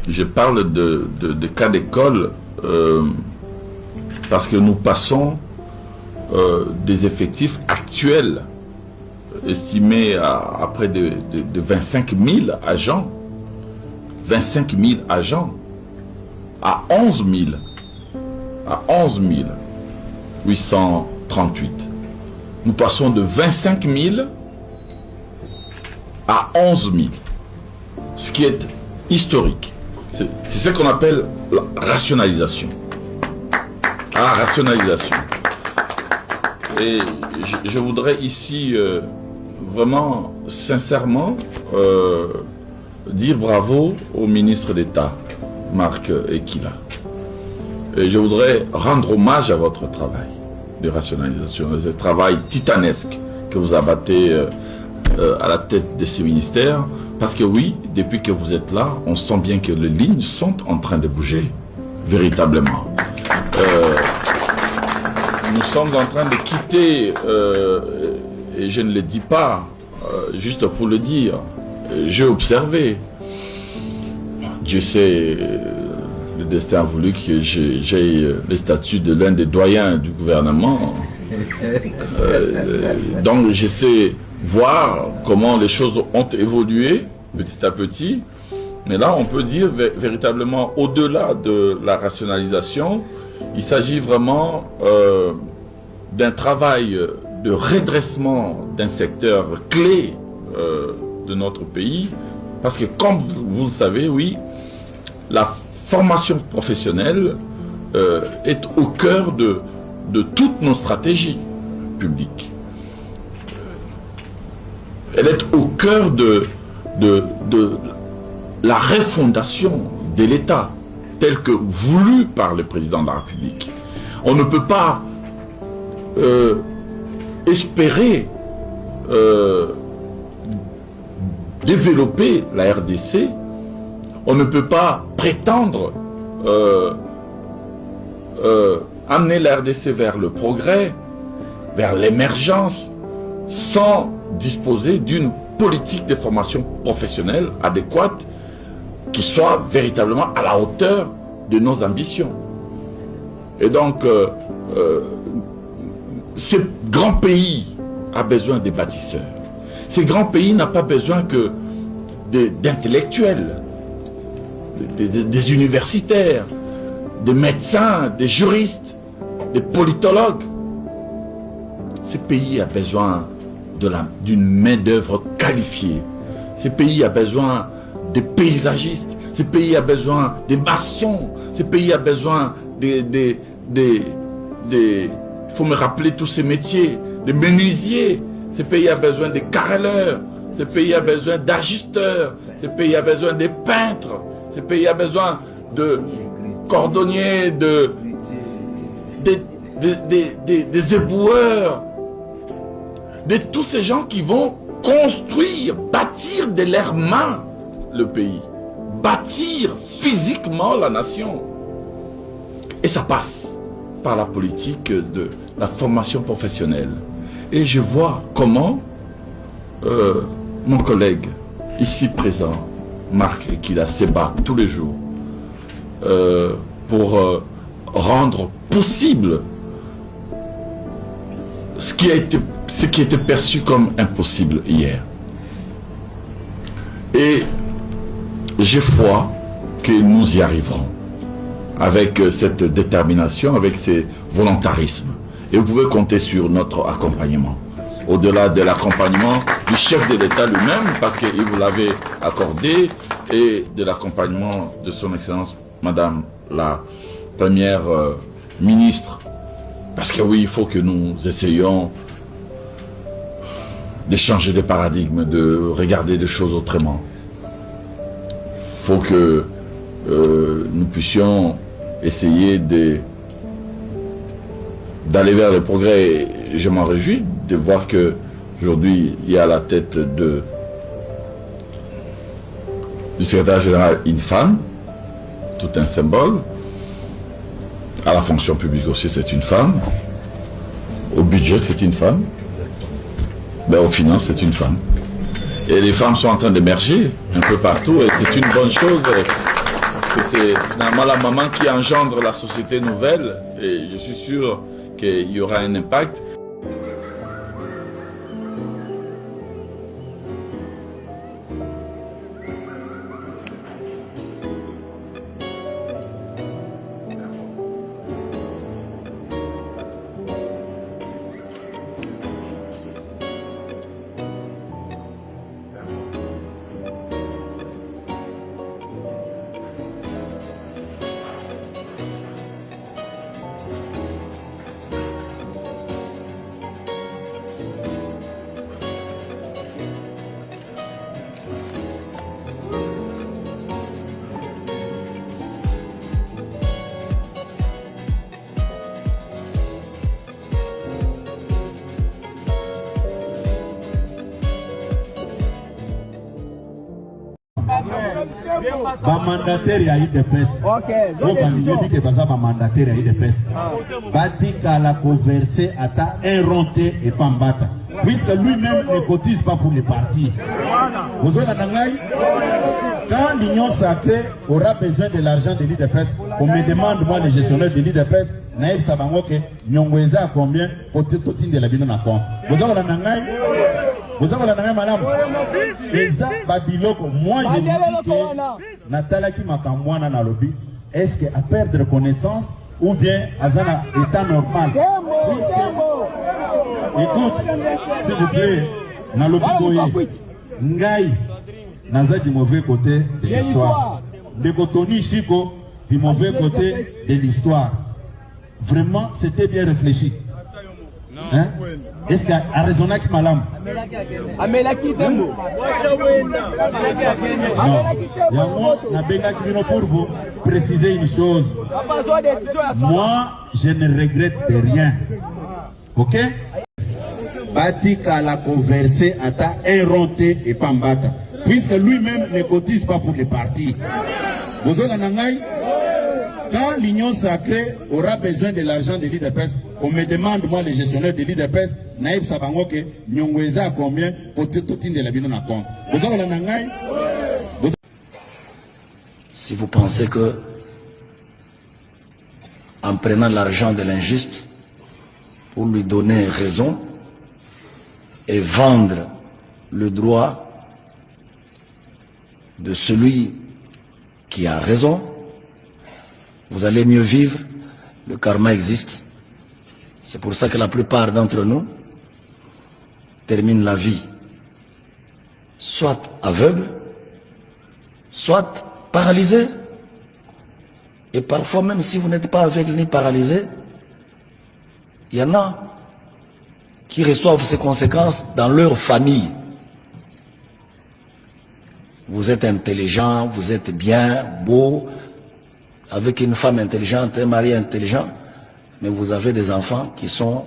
je parle de cas d'école parce que nous passons des effectifs actuels estimés à près de 25 000 agents. 25 000 agents à 11 838. Nous passons de 25 000 à 11 000, ce qui est historique. C'est ce qu'on appelle la rationalisation. Ah, rationalisation. Et je voudrais ici vraiment, sincèrement, dire bravo au ministre d'État, Marc Ekila. Et je voudrais rendre hommage à votre travail de rationalisation, ce travail titanesque que vous abattez à la tête de ces ministères, parce que oui, depuis que vous êtes là, on sent bien que les lignes sont en train de bouger, véritablement. Nous sommes en train de quitter, et je ne le dis pas, juste pour le dire, j'ai observé. Dieu sait, le destin a voulu que j'ai le statut de l'un des doyens du gouvernement. Donc je sais voir comment les choses ont évolué petit à petit. Mais là, on peut dire véritablement, au-delà de la rationalisation, il s'agit vraiment d'un travail de redressement d'un secteur clé de notre pays. Parce que comme vous le savez, oui, la formation professionnelle est au cœur de toutes nos stratégies publiques. Elle est au cœur de la refondation de l'État, tel que voulu par le président de la République. On ne peut pas espérer développer la RDC, on ne peut pas prétendre amener la RDC vers le progrès, vers l'émergence, sans disposer d'une politique de formation professionnelle adéquate qui soit véritablement à la hauteur de nos ambitions. Et donc, ce grand pays a besoin des bâtisseurs. Ce grand pays n'a pas besoin que d'intellectuels, des universitaires, des médecins, des juristes, des politologues. Ce pays a besoin d'une main-d'œuvre qualifiée. Ce pays a besoin des paysagistes. Ce pays a besoin des maçons. Ce pays a besoin il faut me rappeler tous ces métiers, des menuisiers. Ce pays a besoin des carreleurs. Ce pays a besoin d'ajusteurs. Ce pays a besoin des peintres. Ce pays a besoin de cordonniers, des éboueurs, de tous ces gens qui vont construire, bâtir de leurs mains le pays, bâtir physiquement la nation. Et ça passe par la politique de la formation professionnelle. Et je vois comment mon collègue ici présent, Marc, qui se bat tous les jours pour rendre possible ce qui était perçu comme impossible hier. Et j'ai foi que nous y arriverons avec cette détermination, avec ce volontarisme. Et vous pouvez compter sur notre accompagnement. Au-delà de l'accompagnement du chef de l'État lui-même, parce qu'il vous l'avait accordé, et de l'accompagnement de son Excellence, Madame la Première ministre. Parce que oui, il faut que nous essayions de changer de paradigme, de regarder les choses autrement. Il faut que nous puissions essayer d'aller vers le progrès. Je m'en réjouis de voir que aujourd'hui il y a à la tête du secrétaire général une femme, tout un symbole. À la fonction publique aussi c'est une femme. Au budget c'est une femme. Ben, aux finances c'est une femme. Et les femmes sont en train d'émerger un peu partout et c'est une bonne chose. parce que c'est finalement la maman qui engendre la société nouvelle, et je suis sûr qu'il y aura un impact. Mandataire ya IDPS. Donc on dit que ça va mandataire ya IDPS. Bati kala converser ata un ronté et pambata. Puisque lui-même ne cotise pas pour les partis. Vous avez quand l'Union sacrée aura besoin de l'argent de l'IDPS, on me demande moi les gestionnaires de l'IDPS, naïf sabango que nyongweza combien pour tout de la bino na compte. Vous avez vous avez la madame. Et ça, Babiloko, moi je dis que Natala qui m'a camouana na lobby, est-ce qu'à perdre connaissance ou bien à un état normal? Écoute, s'il vous plaît, na lobby goye, Ngaï, naza du mauvais côté de l'histoire. De Kotoni Chiko, du mauvais côté de l'histoire. Vraiment, c'était bien réfléchi. Hein? Est-ce qu'il y a raison qui m'a l'âme? Non, pour vous préciser une chose. Moi, je ne regrette de rien. Ok? Bati kala converser ata un ronté et pambata. Puisque lui-même ne cotise pas pour les partis. Vous avez quand l'Union sacrée aura besoin de l'argent de l'IDPS, on me demande, moi, les gestionnaires de l'IDPS, naïf sabango que nyongweza combien pour tout de la bino na compte. Si vous pensez que, en prenant l'argent de l'injuste, pour lui donner raison et vendre le droit de celui qui a raison, vous allez mieux vivre, le karma existe. C'est pour ça que la plupart d'entre nous terminent la vie soit aveugle, soit paralysé. Et parfois, même si vous n'êtes pas aveugle ni paralysé, il y en a qui reçoivent ces conséquences dans leur famille. Vous êtes intelligent, vous êtes bien, beau, avec une femme intelligente, un mari intelligent, mais vous avez des enfants qui sont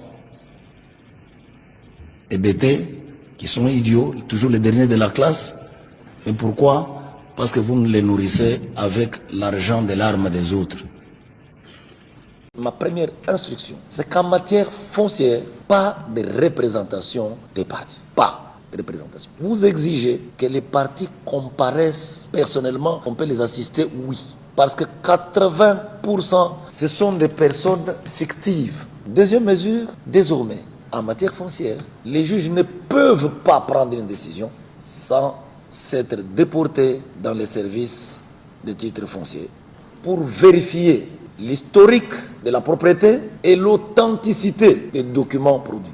hébétés, qui sont idiots, toujours les derniers de la classe. Mais pourquoi? Parce que vous les nourrissez avec l'argent de l'arme des autres. Ma première instruction, c'est qu'en matière foncière, pas de représentation des partis. Pas de représentation. Vous exigez que les partis comparaissent personnellement, on peut les assister, oui. Parce que 80%, ce sont des personnes fictives. Deuxième mesure, désormais, en matière foncière, les juges ne peuvent pas prendre une décision sans s'être déportés dans les services de titres fonciers pour vérifier l'historique de la propriété et l'authenticité des documents produits.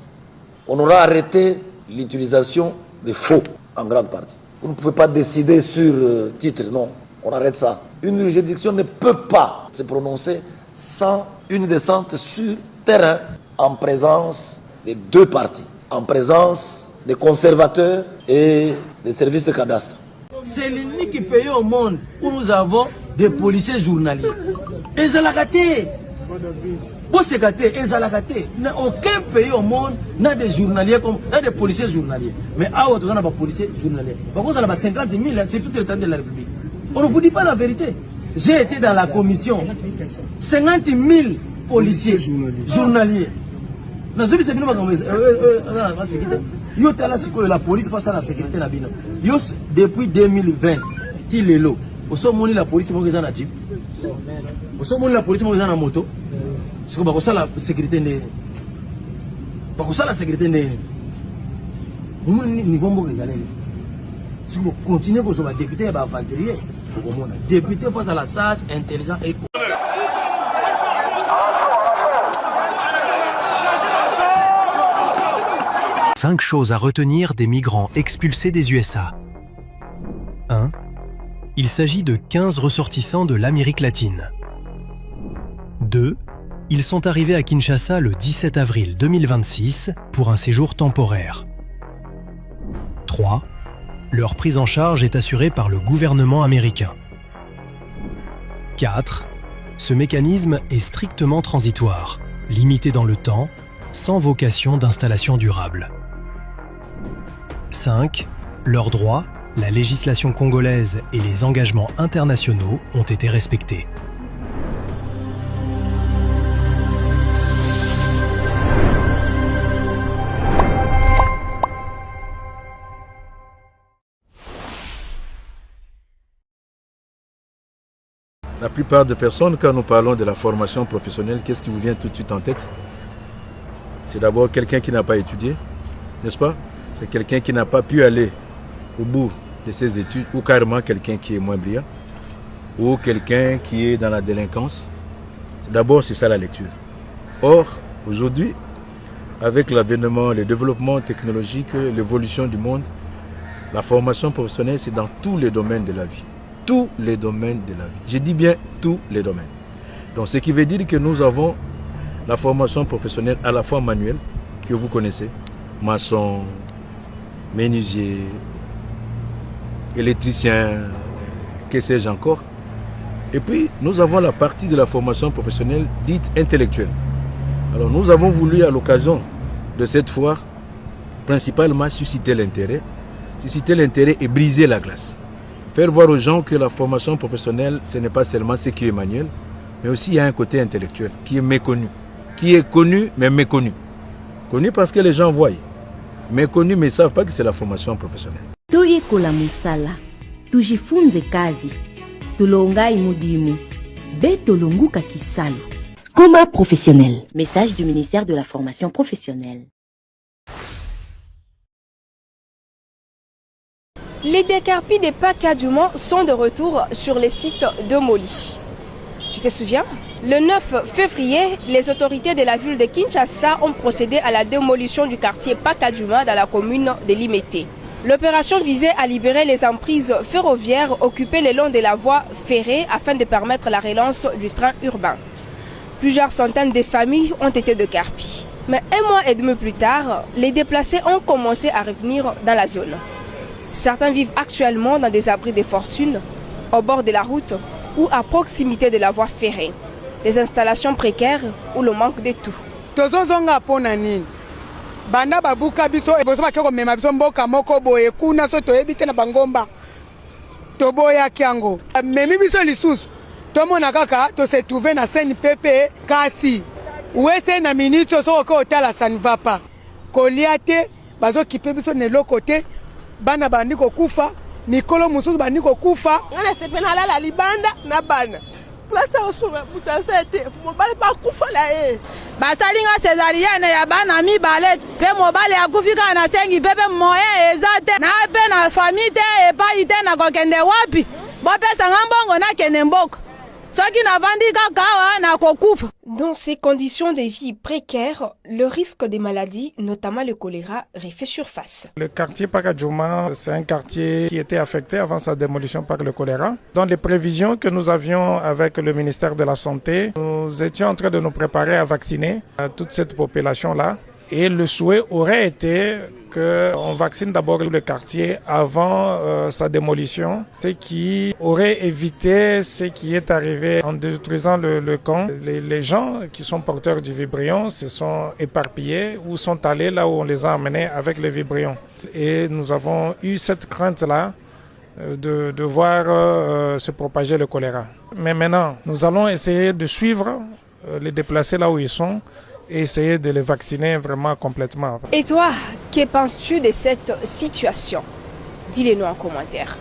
On aura arrêté l'utilisation des faux en grande partie. Vous ne pouvez pas décider sur titre, non. On arrête ça. Une juridiction ne peut pas se prononcer sans une descente sur terrain en présence des deux parties, en présence des conservateurs et des services de cadastre. C'est l'unique pays au monde où nous avons des policiers journaliers. Et Zalakate, aucun pays au monde n'a des journaliers comme n'a des policiers journaliers. Mais à autre on a des policiers journaliers. Par contre, on a 50 000, c'est tout le temps de la République. On ne vous dit pas la vérité. J'ai été dans la commission. 50 000 policiers journaliers. La police passe à la sécurité. Depuis 2020, Oso moni la police mo eza na jeep. Oso moni la police mo eza na moto. Siko ba kosala sécurité ndé. Ba kosala sécurité ndé. Mo niveau mbo ezaleli. Siko continuer ko so ba député ba aventurier. Député face à la sage, intelligent et 5 choses à retenir des migrants expulsés des USA. 1. Il s'agit de 15 ressortissants de l'Amérique latine. 2. Ils sont arrivés à Kinshasa le 17 avril 2026 pour un séjour temporaire. 3. Leur prise en charge est assurée par le gouvernement américain. 4. Ce mécanisme est strictement transitoire, limité dans le temps, sans vocation d'installation durable. 5. Leurs droits, la législation congolaise et les engagements internationaux ont été respectés. La plupart des personnes, quand nous parlons de la formation professionnelle, qu'est-ce qui vous vient tout de suite en tête? C'est d'abord quelqu'un qui n'a pas étudié, n'est-ce pas? C'est quelqu'un qui n'a pas pu aller au bout de ses études, ou carrément quelqu'un qui est moins brillant, ou quelqu'un qui est dans la délinquance. D'abord, c'est ça la lecture. Or, aujourd'hui, avec l'avènement, le développement technologique, l'évolution du monde, la formation professionnelle, c'est dans tous les domaines de la vie. Tous les domaines de la vie. Je dis bien tous les domaines. Donc, ce qui veut dire que nous avons la formation professionnelle à la fois manuelle, que vous connaissez, maçon, menuisier, électricien, que sais-je encore. Et puis, nous avons la partie de la formation professionnelle dite intellectuelle. Alors, nous avons voulu, à l'occasion de cette foire, principalement susciter l'intérêt et briser la glace. Faire voir aux gens que la formation professionnelle, ce n'est pas seulement ce qui est manuel, mais aussi il y a un côté intellectuel qui est méconnu, qui est connu mais méconnu. Connu parce que les gens voient, méconnu mais ne savent pas que c'est la formation professionnelle. Toyekola musala, tujifunze kazi, tulongai mudimu, betolonguka kisalo. Coma professionnel. Message du ministère de la formation professionnelle. Les décarpis des Pacadumont sont de retour sur les sites de Moli. Tu te souviens? Le 9 février, les autorités de la ville de Kinshasa ont procédé à la démolition du quartier Pacadumont dans la commune de Limete. L'opération visait à libérer les emprises ferroviaires occupées le long de la voie ferrée afin de permettre la relance du train urbain. Plusieurs centaines de familles ont été décarpies. Mais un mois et demi plus tard, les déplacés ont commencé à revenir dans la zone. Certains vivent actuellement dans des abris de fortune, au bord de la route ou à proximité de la voie ferrée. Des installations précaires ou le manque de tout. Banda babuka biso eboso bakeko mema biso mboka moko boye kuna so toyebite na bangomba toboya kiango memi biso lisusu tomona kaka to se trouver na scène pepe kasi wese na minute so ko otala ça ne va pas koliate bazo kipe biso ne lokote bana bandi ko kufa mikolo mususu bandi ko kufa ngana sepena la libanda na bana place osoma putasete mobali pa kufa la basalinga césarienne ya bana mibale pe mobali akufika na sengi pepe moyen ezate na pe na famille te epa ite na kokende wapi bopesa ngambongo na kende mboka soki na bandi kakawa na kokufa. Dans ces conditions de vie précaires, le risque des maladies, notamment le choléra, refait surface. Le quartier Pacadumont, c'est un quartier qui était affecté avant sa démolition par le choléra. Dans les prévisions que nous avions avec le ministère de la Santé, nous étions en train de nous préparer à vacciner toute cette population-là. Et le souhait aurait été qu'on vaccine d'abord le quartier avant sa démolition, ce qui aurait évité ce qui est arrivé en détruisant le camp. Les gens qui sont porteurs du vibrion se sont éparpillés ou sont allés là où on les a emmenés avec le vibrion. Et nous avons eu cette crainte-là de voir se propager le choléra. Mais maintenant, nous allons essayer de suivre les déplacés là où ils sont, et essayer de les vacciner vraiment complètement. Et toi, que penses-tu de cette situation? Dis-le nous en commentaire.